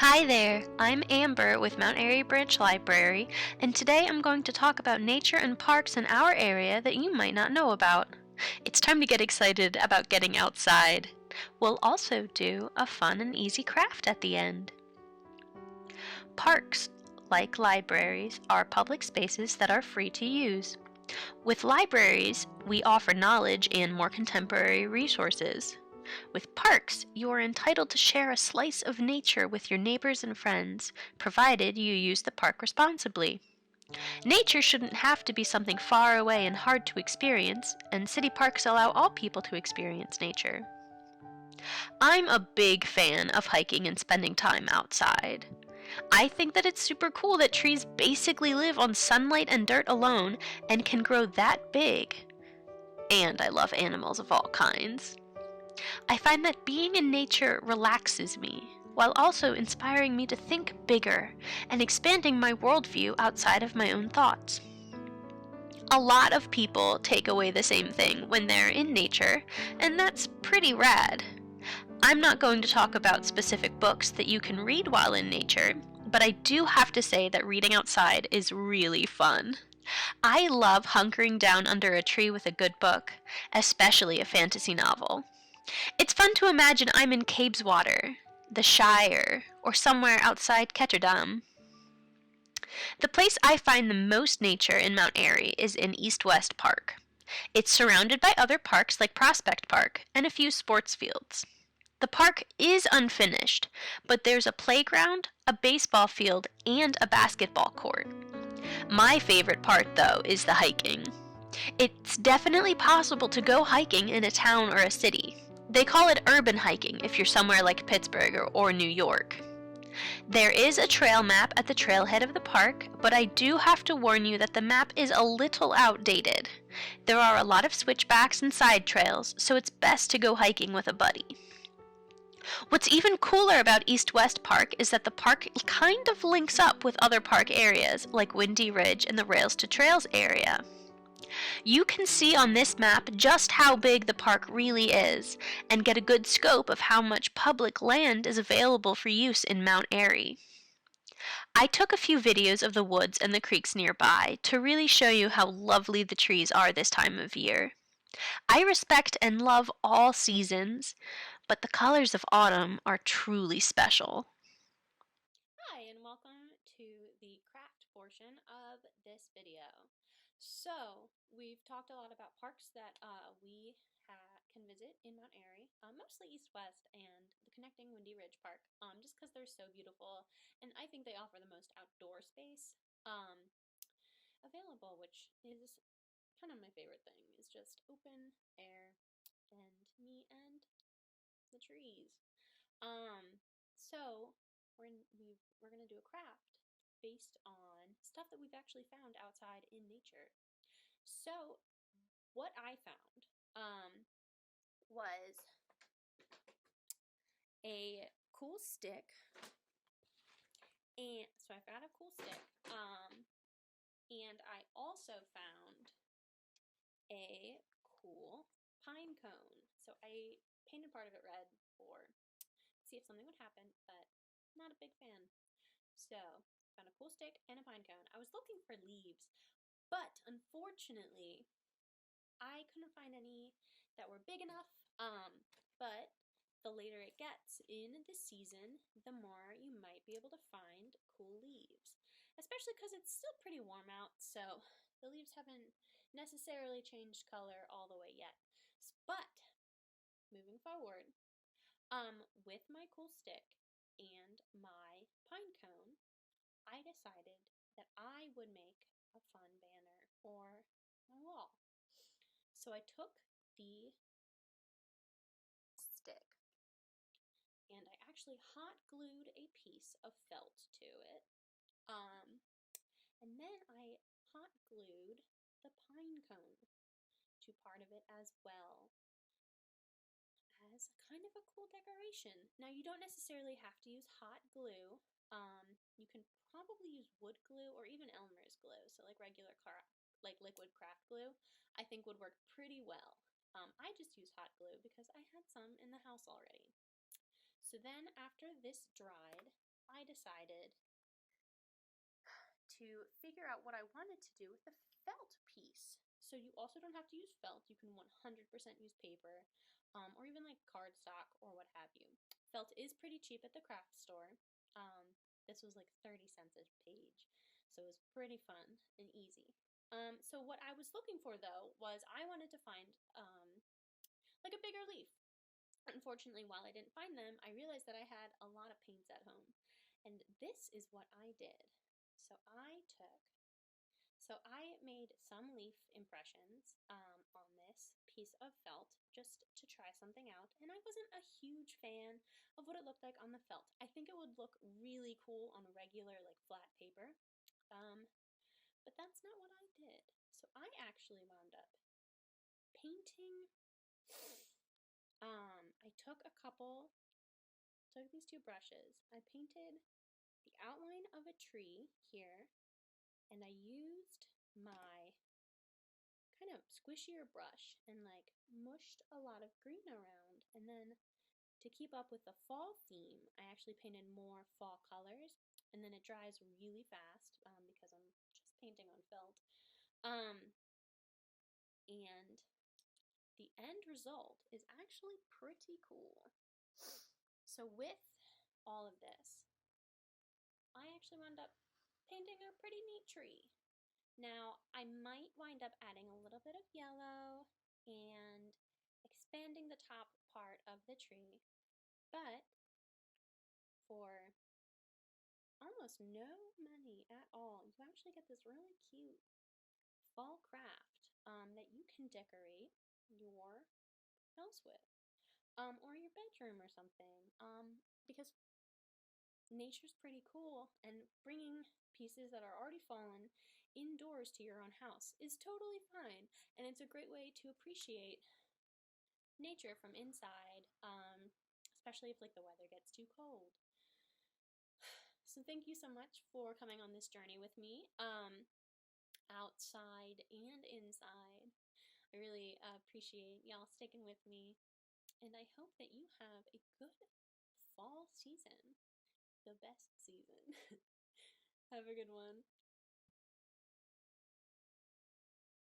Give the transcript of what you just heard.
Hi there, I'm Amber with Mount Airy Branch Library, and today I'm going to talk about nature and parks in our area that you might not know about. It's time to get excited about getting outside. We'll also do a fun and easy craft at the end. Parks, like libraries, are public spaces that are free to use. With libraries, we offer knowledge and more contemporary resources. With parks, you are entitled to share a slice of nature with your neighbors and friends, provided you use the park responsibly. Nature shouldn't have to be something far away and hard to experience, and city parks allow all people to experience nature. I'm a big fan of hiking and spending time outside. I think that it's super cool that trees basically live on sunlight and dirt alone and can grow that big. And I love animals of all kinds. I find that being in nature relaxes me, while also inspiring me to think bigger and expanding my worldview outside of my own thoughts. A lot of people take away the same thing when they're in nature, and that's pretty rad. I'm not going to talk about specific books that you can read while in nature, but I do have to say that reading outside is really fun. I love hunkering down under a tree with a good book, especially a fantasy novel. It's fun to imagine I'm in Cabeswater, the Shire, or somewhere outside Ketterdam. The place I find the most nature in Mount Airy is in East West Park. It's surrounded by other parks like Prospect Park and a few sports fields. The park is unfinished, but there's a playground, a baseball field, and a basketball court. My favorite part, though, is the hiking. It's definitely possible to go hiking in a town or a city. They call it urban hiking if you're somewhere like Pittsburgh or New York. There is a trail map at the trailhead of the park, but I do have to warn you that the map is a little outdated. There are a lot of switchbacks and side trails, so it's best to go hiking with a buddy. What's even cooler about East West Park is that the park kind of links up with other park areas, like Windy Ridge and the Rails to Trails area. You can see on this map just how big the park really is, and get a good scope of how much public land is available for use in Mount Airy. I took a few videos of the woods and the creeks nearby to really show you how lovely the trees are this time of year. I respect and love all seasons, but the colors of autumn are truly special. Hi, and welcome to the craft portion of this video. So, we've talked a lot about parks that can visit in Mount Airy, mostly east-west, and the connecting Windy Ridge Park, just because they're so beautiful, and I think they offer the most outdoor space um, available, which is kind of my favorite thing, is just open air and me and the trees. Um, so we're gonna do a craft based on stuff that we've actually found outside in nature. So what I found was a cool stick, and so I found a cool stick. And I also found a cool pine cone. So I painted part of it red for see if something would happen, but not a big fan. So, found a cool stick and a pine cone. I was looking for leaves, but unfortunately, I couldn't find any that were big enough. But the later it gets in the season, the more you might be able to find cool leaves. Especially because it's still pretty warm out, so the leaves haven't necessarily changed color all the way yet. But moving forward, with my cool stick and my pine cone, I decided that I would make a fun banner for my wall. So I took the stick and I actually hot glued a piece of felt to it. Um, and then I hot glued the pine cone to part of it as well as kind of a cool decoration. Now, you don't necessarily have to use hot glue. You can probably use wood glue or even Elmer's glue, so like like liquid craft glue, I think would work pretty well. I just use hot glue because I had some in the house already. So then after this dried, I decided to figure out what I wanted to do with the felt piece. So you also don't have to use felt. You can 100% use paper, or even like cardstock or what have you. Felt is pretty cheap at the craft store. This was like 30 cents a page, so it was pretty fun and easy. So what I was looking for though was I wanted to find like a bigger leaf. Unfortunately, while I didn't find them, I realized that I had a lot of paints at home. And this is what I did. So I made some leaf impressions on this piece of felt just to try something out. And I wasn't a huge fan of what it looked like on the felt. I think it would look really cool on a regular, like flat paper. But that's not what I did. So I actually wound up painting. I took these two brushes. I painted the outline of a tree here, and I used my kind of squishier brush and like mushed a lot of green around. And then to keep up with the fall theme, I actually painted more fall colors, and then it dries really fast because I'm just painting on felt. And the end result is actually pretty cool. So with all of this, I actually wound up painting a pretty neat tree. Now, I might wind up adding a little bit of yellow and expanding the top part of the tree, but for almost no money at all, you actually get this really cute fall craft that you can decorate your house with, or your bedroom or something, because nature's pretty cool, and bringing pieces that are already fallen indoors to your own house is totally fine, and it's a great way to appreciate nature from inside, especially if like the weather gets too cold. So thank you so much for coming on this journey with me, outside and inside. I really appreciate y'all sticking with me, and I hope that you have a good fall season, the best season. Have a good one.